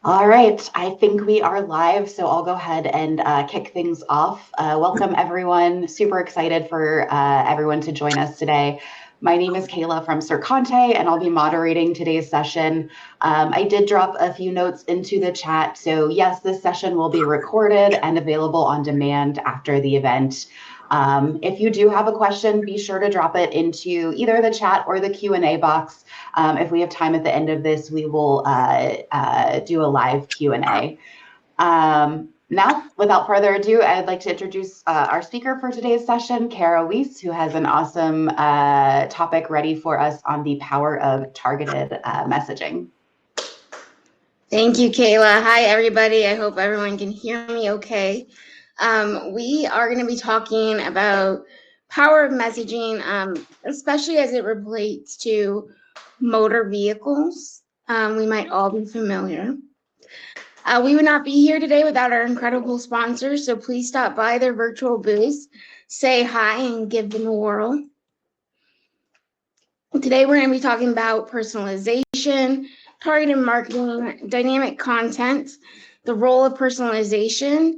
All right, I think we are live, so I'll go ahead and kick things off. Welcome, everyone. Super excited for everyone to join us today. My name is Kayla from Sercante, and I'll be moderating today's session. I did drop a few notes into the chat, so yes, this session will be recorded and available on demand after the event. If you do have a question, be sure to drop it into either the chat or the Q&A box. If we have time at the end of this, we will do a live Q&A. Now, without further ado, I'd like to introduce our speaker for today's session, Cara Weese, who has an awesome topic ready for us on the power of targeted messaging. Thank you, Kayla. Hi, everybody. I hope everyone can hear me okay. We are going to be talking about power of messaging, especially as it relates to motor vehicles. We might all be familiar. We would not be here today without our incredible sponsors, so please stop by their virtual booths, say hi, and give them a whirl. Today, we're going to be talking about personalization, targeted marketing, dynamic content, the role of personalization,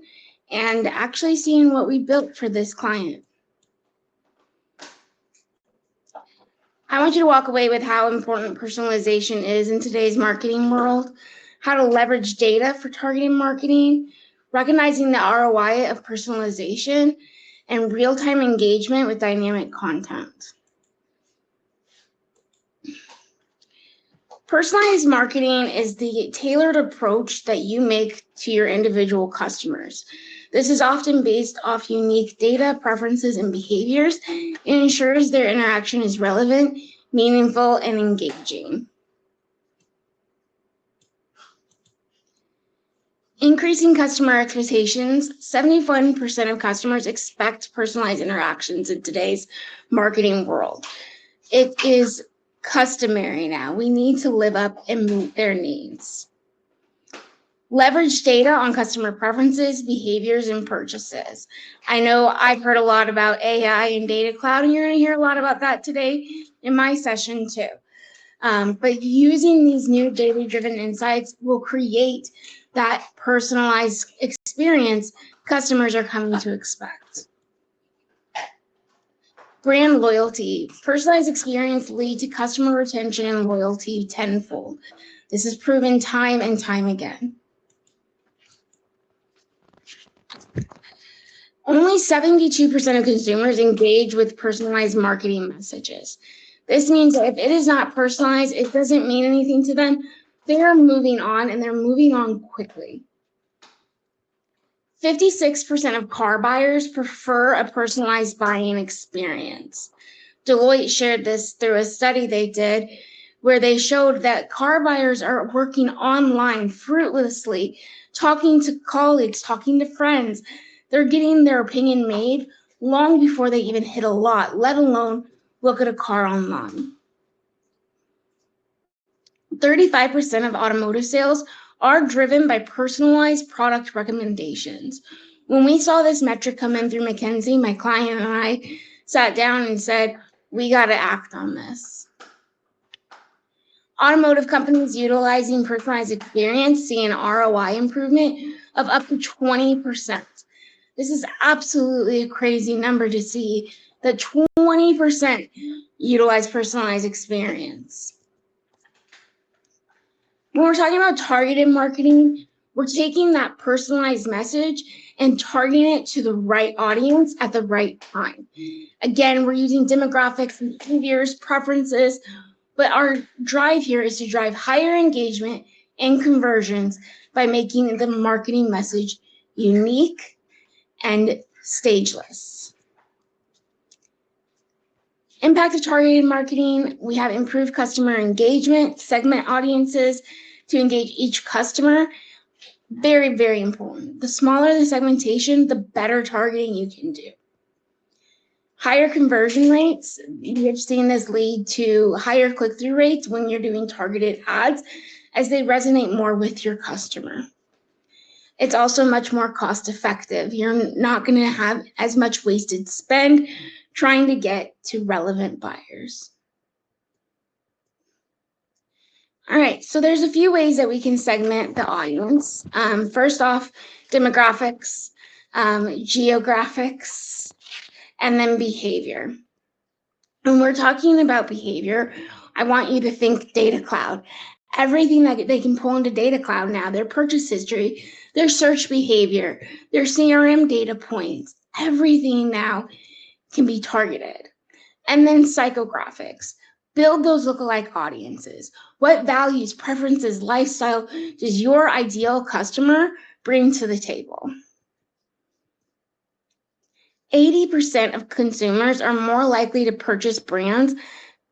and actually seeing what we built for this client. I want you to walk away with how important personalization is in today's marketing world, how to leverage data for targeted marketing, recognizing the ROI of personalization, and real-time engagement with dynamic content. Personalized marketing is the tailored approach that you make to your individual customers. This is often based off unique data, preferences, and behaviors, and ensures their interaction is relevant, meaningful, and engaging. Increasing customer expectations. 71% of customers expect personalized interactions in today's marketing world. It is customary now. We need to live up and meet their needs. Leverage data on customer preferences, behaviors, and purchases. I know I've heard a lot about AI and data cloud, and you're going to hear a lot about that today in my session too. But using these new data-driven insights will create that personalized experience customers are coming to expect. Brand loyalty. Personalized experience lead to customer retention and loyalty tenfold. This is proven time and time again. Only 72% of consumers engage with personalized marketing messages. This means that if it is not personalized, it doesn't mean anything to them. They are moving on, and they're moving on quickly. 56% of car buyers prefer a personalized buying experience. Deloitte shared this through a study they did where they showed that car buyers are working online fruitlessly, talking to colleagues, talking to friends. They're getting their opinion made long before they even hit a lot, let alone look at a car online. 35% of automotive sales are driven by personalized product recommendations. When we saw this metric come in through McKinsey, my client and I sat down and said, we got to act on this. Automotive companies utilizing personalized experience see an ROI improvement of up to 20%. This is absolutely a crazy number to see that 20% utilize personalized experience. When we're talking about targeted marketing, we're taking that personalized message and targeting it to the right audience at the right time. Again, we're using demographics, behaviors, preferences, but our drive here is to drive higher engagement and conversions by making the marketing message unique and stageless. Impact of targeted marketing, we have improved customer engagement, segment audiences to engage each customer. Very, very important. The smaller the segmentation, the better targeting you can do. Higher conversion rates, we have seen this lead to higher click-through rates when you're doing targeted ads as they resonate more with your customer. It's also much more cost-effective. You're not going to have as much wasted spend trying to get to relevant buyers. All right, so there's a few ways that we can segment the audience. First off, demographics, geographics, and then behavior. When we're talking about behavior, I want you to think data cloud. Everything that they can pull into data cloud now, their purchase history, their search behavior, their CRM data points, everything now can be targeted. And then psychographics. Build those lookalike audiences. What values, preferences, lifestyle does your ideal customer bring to the table? 80% of consumers are more likely to purchase brands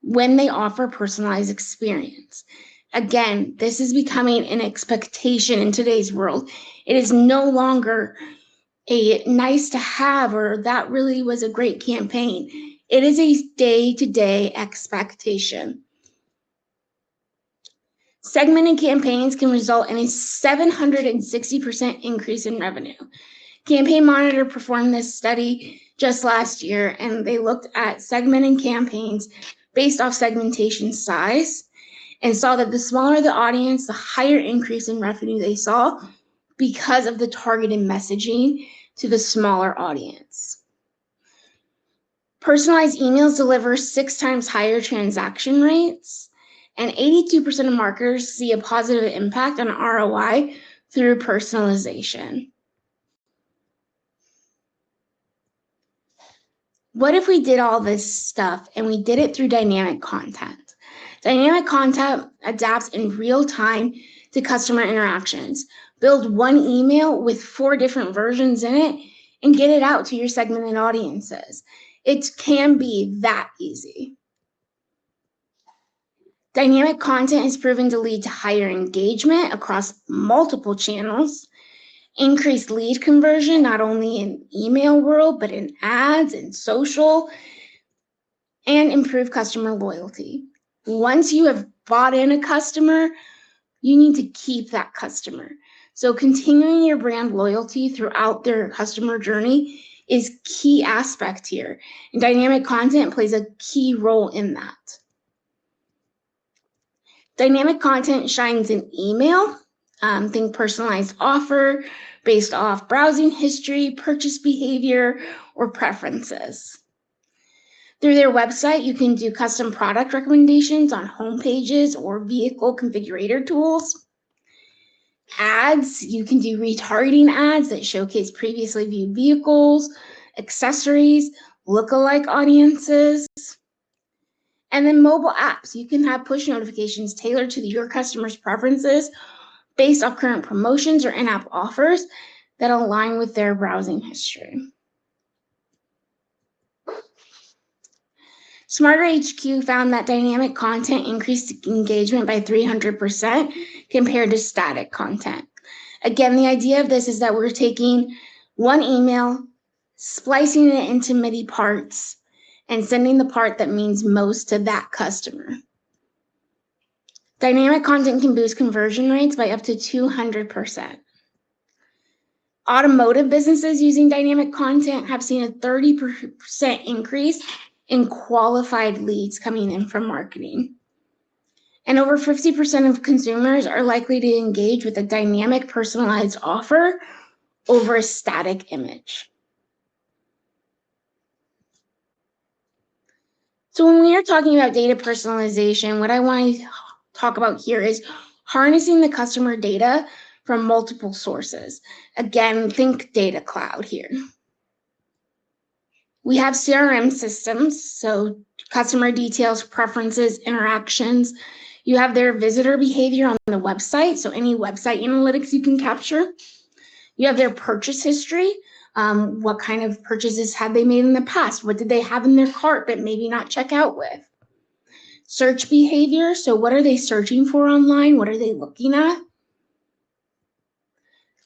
when they offer personalized experience. Again, this is becoming an expectation in today's world. It is no longer a nice to have or that really was a great campaign. It is a day-to-day expectation. Segmented campaigns can result in a 760% increase in revenue. Campaign Monitor performed this study just last year, and they looked at segmented campaigns based off segmentation size and saw that the smaller the audience, the higher increase in revenue they saw because of the targeted messaging to the smaller audience. Personalized emails deliver 6 times higher transaction rates, and 82% of marketers see a positive impact on ROI through personalization. What if we did all this stuff and we did it through dynamic content? Dynamic content adapts in real time to customer interactions. Build one email with 4 different versions in it and get it out to your segmented audiences. It can be that easy. Dynamic content is proven to lead to higher engagement across multiple channels, increased lead conversion, not only in email world, but in ads and social, and improve customer loyalty. Once you have bought in a customer, you need to keep that customer. So continuing your brand loyalty throughout their customer journey is key aspect here. And dynamic content plays a key role in that. Dynamic content shines in email. Think personalized offer based off browsing history, purchase behavior, or preferences. Through their website, you can do custom product recommendations on home pages or vehicle configurator tools. Ads, you can do retargeting ads that showcase previously viewed vehicles, accessories, lookalike audiences. And then mobile apps, you can have push notifications tailored to your customers' preferences based off current promotions or in-app offers that align with their browsing history. Smarter HQ found that dynamic content increased engagement by 300% compared to static content. Again, the idea of this is that we're taking one email, splicing it into MIDI parts, and sending the part that means most to that customer. Dynamic content can boost conversion rates by up to 200%. Automotive businesses using dynamic content have seen a 30% increase in qualified leads coming in from marketing. And over 50% of consumers are likely to engage with a dynamic personalized offer over a static image. So when we are talking about data personalization, what I want to talk about here is harnessing the customer data from multiple sources. Again, think data cloud here. We have CRM systems, so customer details, preferences, interactions. You have their visitor behavior on the website, so any website analytics you can capture. You have their purchase history. What kind of purchases had they made in the past? What did they have in their cart but maybe not check out with? Search behavior, so what are they searching for online? What are they looking at?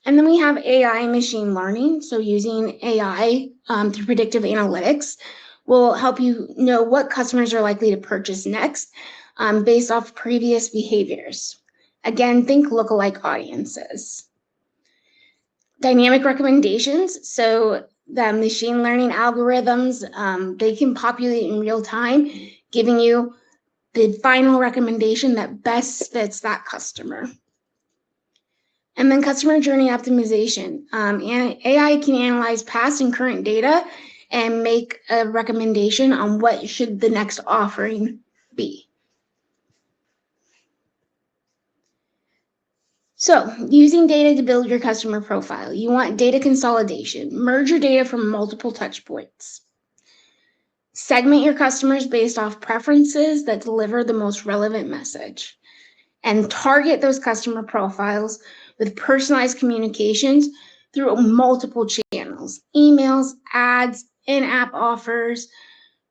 And then we have AI and machine learning. So using AI through predictive analytics will help you know what customers are likely to purchase next based off previous behaviors. Again, think lookalike audiences. Dynamic recommendations. So the machine learning algorithms, they can populate in real time, giving you the final recommendation that best fits that customer. And then customer journey optimization. And AI can analyze past and current data and make a recommendation on what should the next offering be. So using data to build your customer profile, you want data consolidation. Merge your data from multiple touch points. Segment your customers based off preferences that deliver the most relevant message. And target those customer profiles with personalized communications through multiple channels, emails, ads, in-app offers,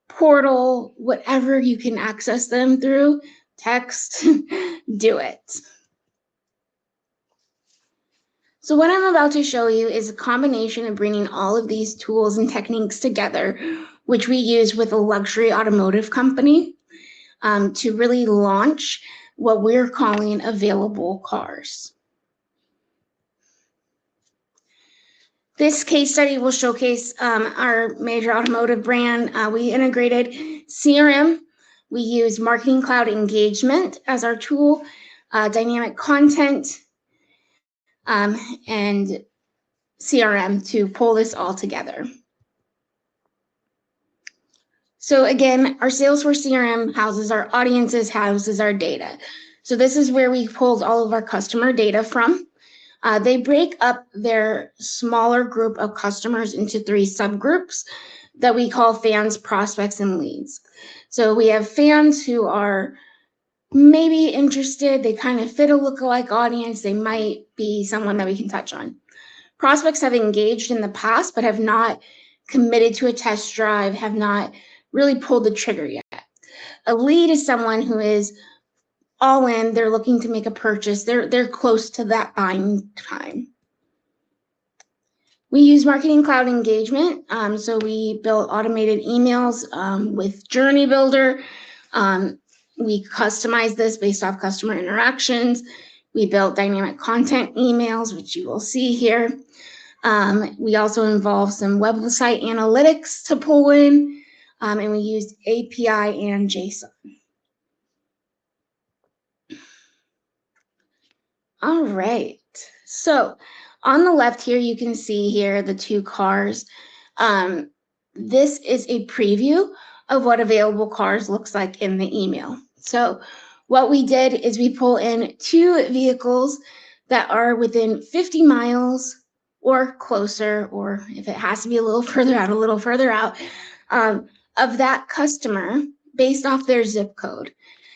portal, whatever you can access them through, text, do it. So what I'm about to show you is a combination of bringing all of these tools and techniques together, which we use with a luxury automotive company to really launch what we're calling available cars. This case study will showcase our major automotive brand. We integrated CRM. We use Marketing Cloud Engagement as our tool, dynamic content, and CRM to pull this all together. So again, our Salesforce CRM houses our audiences, houses our data. So this is where we pulled all of our customer data from. They break up their smaller group of customers into 3 subgroups that we call fans, prospects, and leads. So we have fans who are maybe interested, they kind of fit a lookalike audience, they might be someone that we can touch on. Prospects have engaged in the past, but have not committed to a test drive, have not really pulled the trigger yet. A lead is someone who is all in, they're looking to make a purchase, they're close to that buying time. We use Marketing Cloud Engagement, so we built automated emails with Journey Builder. We customize this based off customer interactions. We built dynamic content emails, which you will see here. We also involve some website analytics to pull in, and we used API and JSON. All right, so on the left here, you can see here the 2 cars. This is a preview of what available cars looks like in the email. So what we did is we pull in 2 vehicles that are within 50 miles or closer, or if it has to be a little further out, of that customer based off their zip code.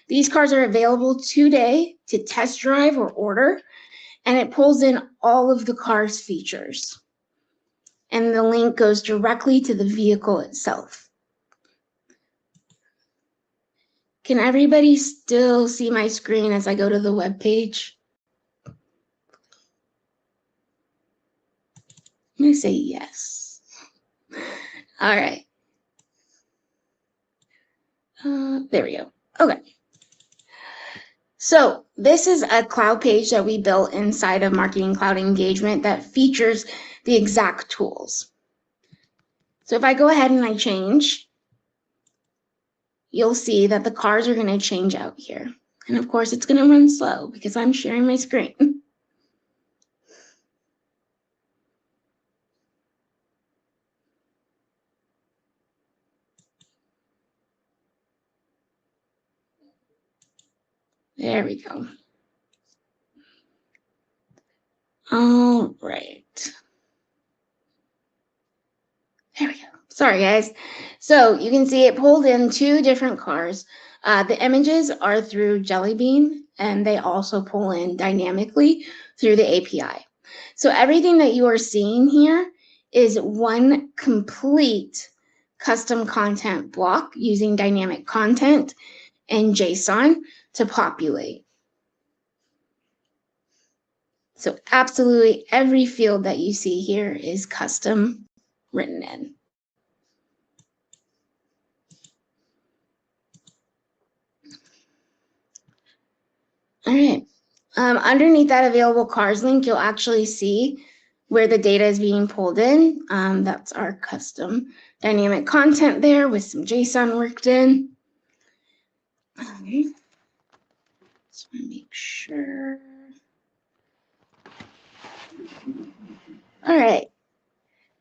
These cars are available today to test drive or order, and it pulls in all of the car's features. And the link goes directly to the vehicle itself. Can everybody still see my screen as I go to the web page? I'm going to say yes. All right. There we go. Okay. So this is a cloud page that we built inside of Marketing Cloud Engagement that features the exact tools. So if I go ahead and I change, you'll see that the cars are going to change out here. And of course, it's going to run slow because I'm sharing my screen. There we go. All right. There we go. Sorry, guys. So you can see it pulled in 2 different cars. The images are through Jelly Bean, and they also pull in dynamically through the API. So everything that you are seeing here is one complete custom content block using dynamic content and JSON to populate. So absolutely every field that you see here is custom written in. All right. Underneath that available cars link, you'll actually see where the data is being pulled in. That's our custom dynamic content there with some JSON worked in. Just want to make sure. All right.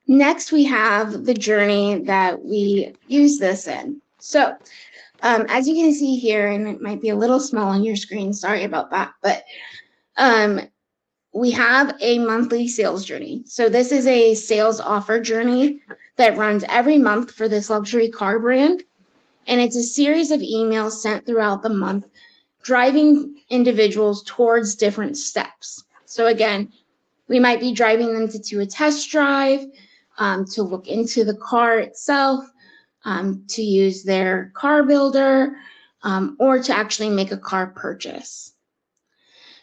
Next, we have the journey that we use this in. So, as you can see here, and it might be a little small on your screen, sorry about that, but we have a monthly sales journey. So this is a sales offer journey that runs every month for this luxury car brand. And it's a series of emails sent throughout the month, driving individuals towards different steps. So again, we might be driving them to do a test drive, to look into the car itself, to use their car builder, or to actually make a car purchase.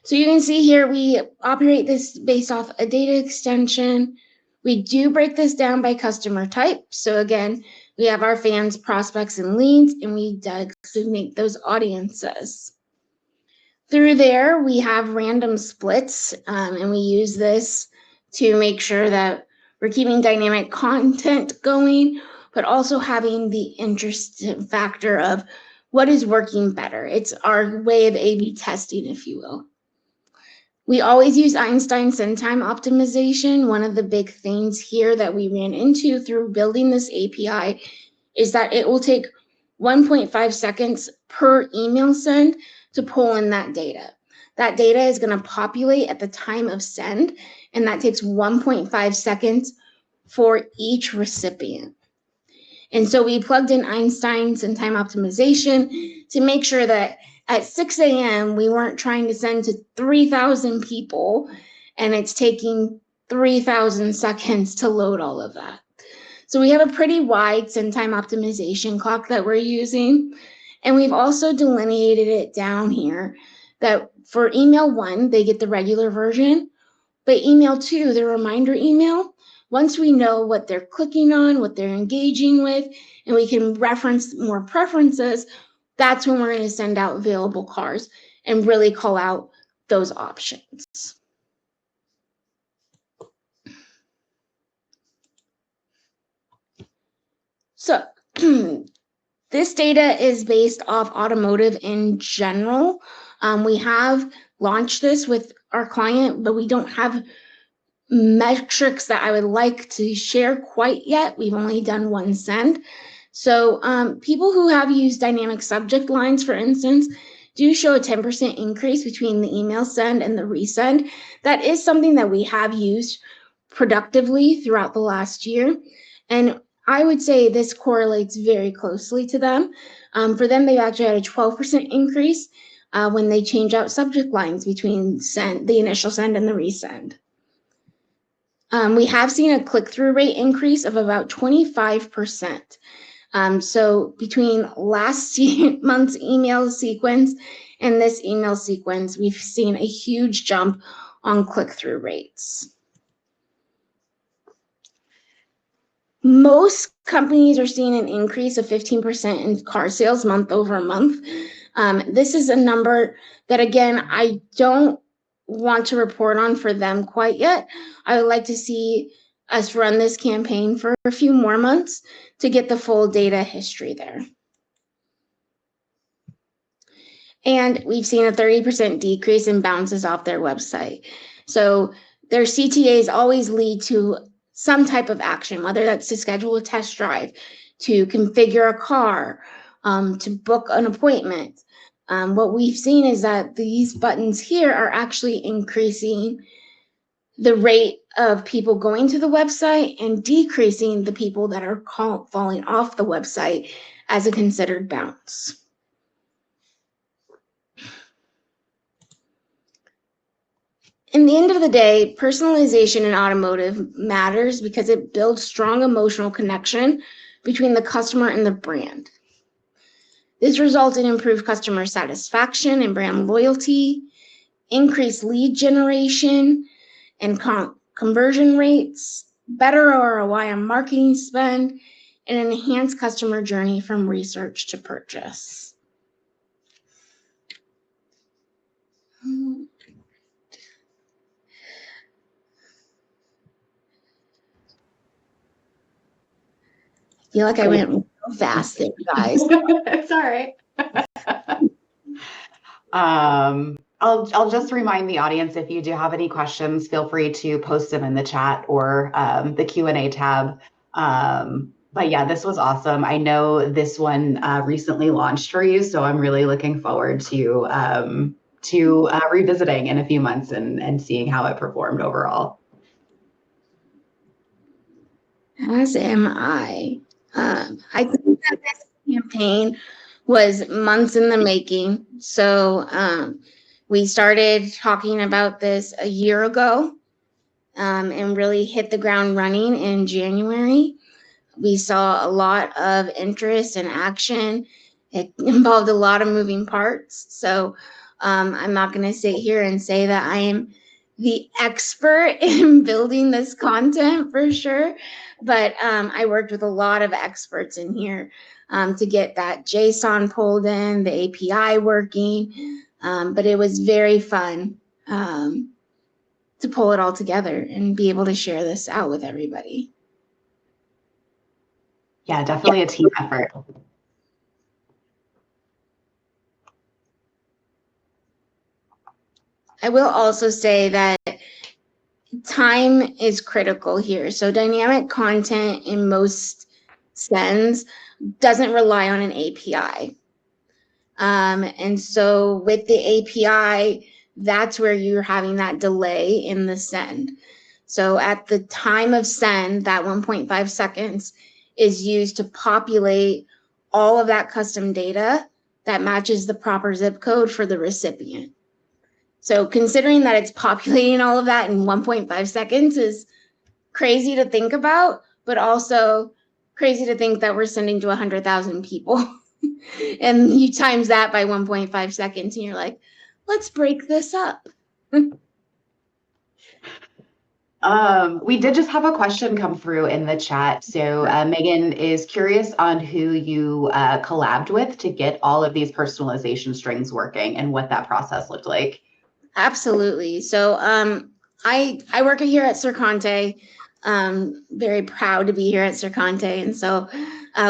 So you can see here, we operate this based off a data extension. We do break this down by customer type. So again, we have our fans, prospects, and leads, and we designate those audiences. Through there, we have random splits, and we use this to make sure that we're keeping dynamic content going, but also having the interest factor of what is working better. It's our way of A/B testing, if you will. We always use Einstein send time optimization. One of the big things here that we ran into through building this API is that it will take 1.5 seconds per email send to pull in that data. That data is going to populate at the time of send, and that takes 1.5 seconds for each recipient. And so we plugged in Einstein send time optimization to make sure that at 6 a.m., we weren't trying to send to 3,000 people, and it's taking 3,000 seconds to load all of that. So we have a pretty wide send time optimization clock that we're using. And we've also delineated it down here that for email 1, they get the regular version, but email 2, the reminder email, once we know what they're clicking on, what they're engaging with, and we can reference more preferences, that's when we're going to send out available cars and really call out those options. So this data is based off automotive in general. We have launched this with our client, but we don't have metrics that I would like to share quite yet. We've only done one send. So people who have used dynamic subject lines, for instance, do show a 10% increase between the email send and the resend. That is something that we have used productively throughout the last year. And I would say this correlates very closely to them. For them, they've actually had a 12% increase when they change out subject lines between the initial send and the resend. We have seen a click-through rate increase of about 25%. So between last month's email sequence and this email sequence, we've seen a huge jump on click-through rates. Most companies are seeing an increase of 15% in car sales month over month. This is a number that, again, I don't want to report on for them quite yet. I would like to see us run this campaign for a few more months to get the full data history there. And we've seen a 30% decrease in bounces off their website. So their CTAs always lead to some type of action, whether that's to schedule a test drive, to configure a car, to book an appointment. What we've seen is that these buttons here are actually increasing the rate of people going to the website and decreasing the people that are falling off the website as a considered bounce. In the end of the day, personalization in automotive matters because it builds strong emotional connection between the customer and the brand. This results in improved customer satisfaction and brand loyalty, increased lead generation and conversion rates, better ROI on marketing spend, and an enhanced customer journey from research to purchase. I feel like I went real fast there, guys. It's all right. I'll just remind the audience, if you do have any questions, feel free to post them in the chat or the Q&A tab. But yeah, this was awesome. I know this one recently launched for you, so I'm really looking forward to revisiting in a few months and seeing how it performed overall. As am I. I think that this campaign was months in the making. So we started talking about this a year ago and really hit the ground running in January. We saw a lot of interest and action. It involved a lot of moving parts. So I'm not going to sit here and say that I am the expert in building this content for sure. But I worked with a lot of experts in here to get that JSON pulled in, the API working. But it was very fun to pull it all together and be able to share this out with everybody. Yeah, definitely a team effort. I will also say that time is critical here. So dynamic content in most sense doesn't rly on an API. And so with the API, that's where you're having that delay in the send. So at the time of send, that 1.5 seconds is used to populate all of that custom data that matches the proper zip code for the recipient. So considering that it's populating all of that in 1.5 seconds is crazy to think about, but also crazy to think that we're sending to 100,000 people. And you times that by 1.5 seconds and you're like, let's break this up. We did just have a question come through in the chat. So Megan is curious on who you collabed with to get all of these personalization strings working and what that process looked like. Absolutely. So I work here at Sercante. Very proud to be here at Sercante. And so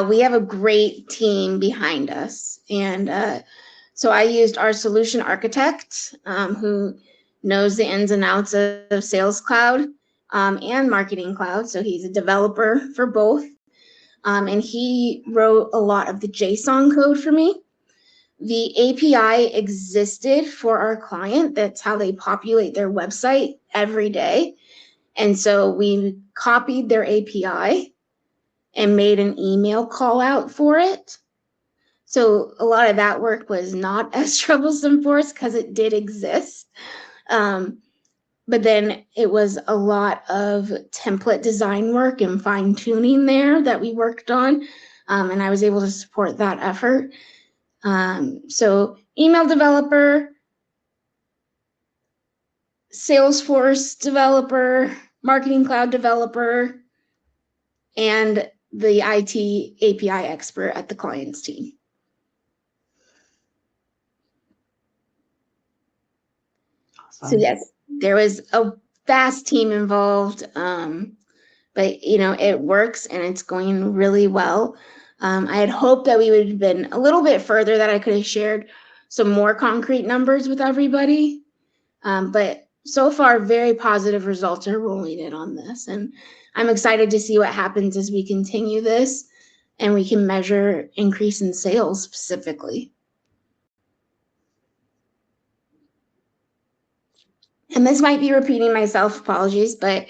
we have a great team behind us. And so I used our solution architect who knows the ins and outs of Sales Cloud and Marketing Cloud. So he's a developer for both. And he wrote a lot of the JSON code for me. The API existed for our client. That's how they populate their website every day. And so we copied their API and made an email call out for it. So a lot of that work was not as troublesome for us because it did exist. But then it was a lot of template design work and fine tuning there that we worked on. And I was able to support that effort. So email developer, Salesforce developer, Marketing Cloud developer, and the IT API expert at the client's team. Awesome. So yes, there was a vast team involved, but it works and it's going really well. I had hoped that we would have been a little bit further, that I could have shared some more concrete numbers with everybody. But so far, very positive results are rolling in on this. And I'm excited to see what happens as we continue this and we can measure increase in sales specifically. And this might be repeating myself, apologies, but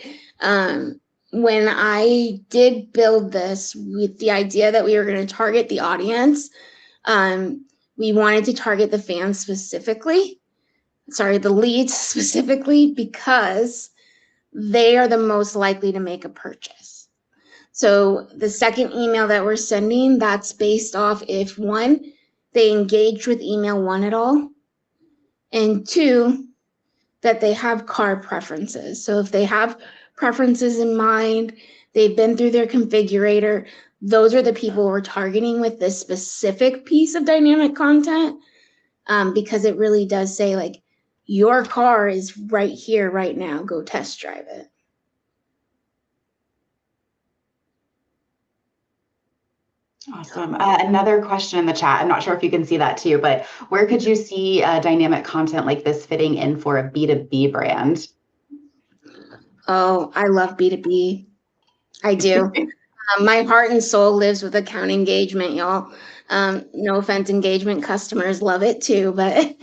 when I did build this with the idea that we were going to target the audience, we wanted to target the fans specifically, the leads specifically, because they are the most likely to make a purchase. So the second email that we're sending, that's based off if one, they engaged with email one at all, and two, that they have car preferences. So if they have preferences in mind, they've been through their configurator, those are the people we're targeting with this specific piece of dynamic content, because it really does say, like, your car is right here, right now, go test drive it. Awesome. Another question in the chat. I'm not sure if you can see that too, but where could you see dynamic content like this fitting in for a B2B brand? Oh, I love B2B. I do. My heart and soul lives with account engagement, y'all. No offense, engagement customers love it too, but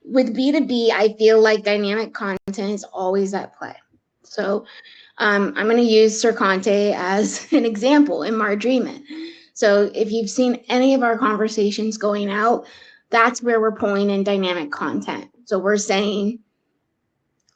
with B2B, I feel like dynamic content is always at play. So I'm going to use Sercante as an example in Margreement. So if you've seen any of our conversations going out, that's where we're pulling in dynamic content. So we're saying,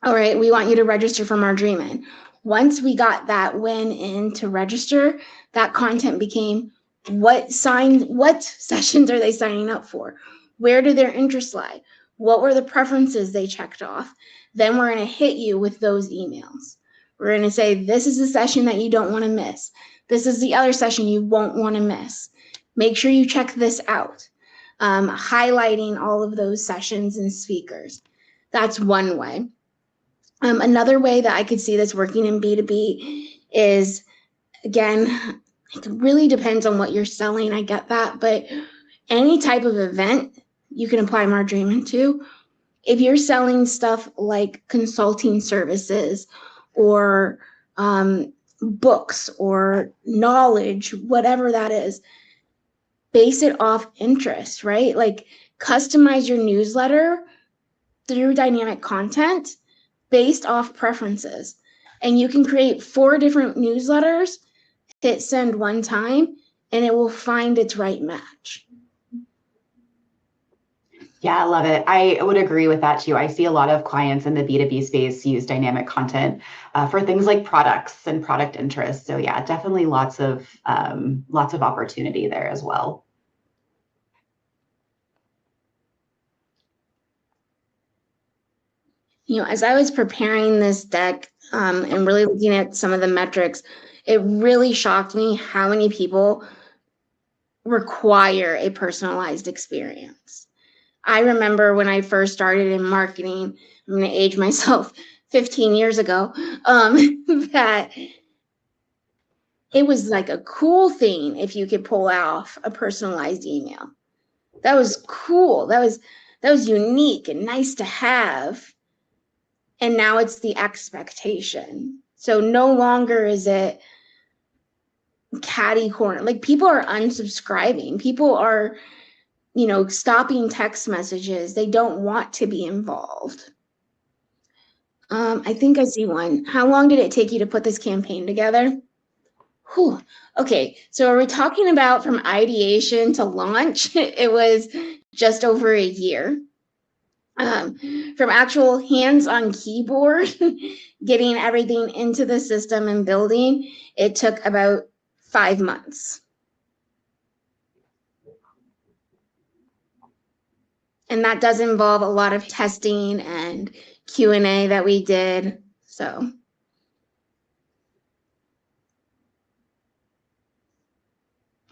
all right, we want you to register for Margreement. Once we got that win in to register, that content became what sessions are they signing up for? Where do their interests lie? What were the preferences they checked off? Then we're going to hit you with those emails. We're going to say, this is a session that you don't want to miss. This is the other session you won't want to miss. Make sure you check this out. Highlighting all of those sessions and speakers. That's one way. Another way that I could see this working in B2B is, again, it really depends on what you're selling. I get that, but any type of event you can apply Margreement to. If you're selling stuff like consulting services or books or knowledge, whatever that is, base it off interest, right? Like customize your newsletter through dynamic content based off preferences. And you can create 4 different newsletters, hit send one time, and it will find its right match. Yeah, I love it. I would agree with that too. I see a lot of clients in the B2B space use dynamic content for things like products and product interests. So yeah, definitely lots of opportunity there as well. As I was preparing this deck and really looking at some of the metrics, it really shocked me how many people require a personalized experience. I remember when I first started in marketing, I'm going to age myself 15 years ago, that it was like a cool thing if you could pull off a personalized email. That was cool. That was unique and nice to have. And now it's the expectation. So no longer is it catty corner. Like people are unsubscribing. People are, stopping text messages. They don't want to be involved. I think I see one. How long did it take you to put this campaign together? Whew. Okay, so are we talking about from ideation to launch? It was just over a year. From actual hands-on keyboard, getting everything into the system and building, it took about 5 months. And that does involve a lot of testing and Q&A that we did. So.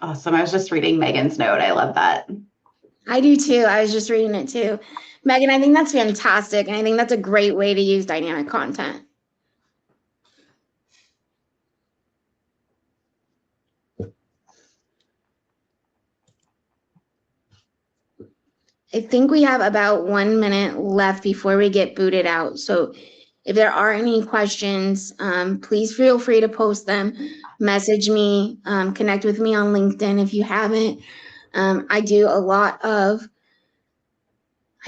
Awesome. I was just reading Megan's note. I love that. I do too. I was just reading it too. Megan, I think that's fantastic. And I think that's a great way to use dynamic content. I think we have about 1 minute left before we get booted out. So if there are any questions, please feel free to post them, message me, connect with me on LinkedIn if you haven't. I do a lot of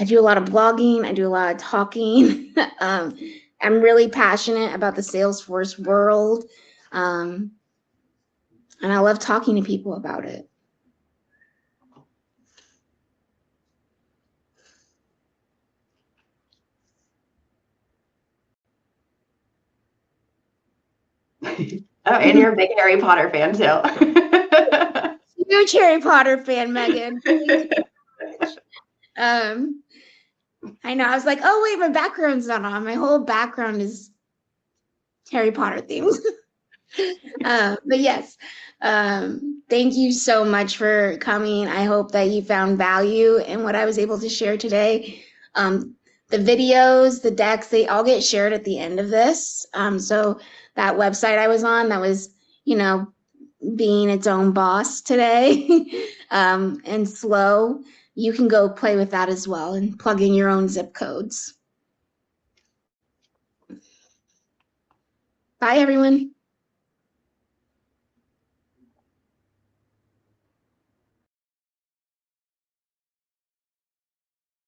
blogging. I do a lot of talking. I'm really passionate about the Salesforce world. And I love talking to people about it. Oh, and you're a big Harry Potter fan too. Huge Harry Potter fan, Megan. I know. I was like, oh wait, my background's not on. My whole background is Harry Potter themed. But yes, thank you so much for coming. I hope that you found value in what I was able to share today. The videos, the decks, they all get shared at the end of this. So that website I was on, that was, being its own boss today and slow, you can go play with that as well and plug in your own zip codes. Bye, everyone.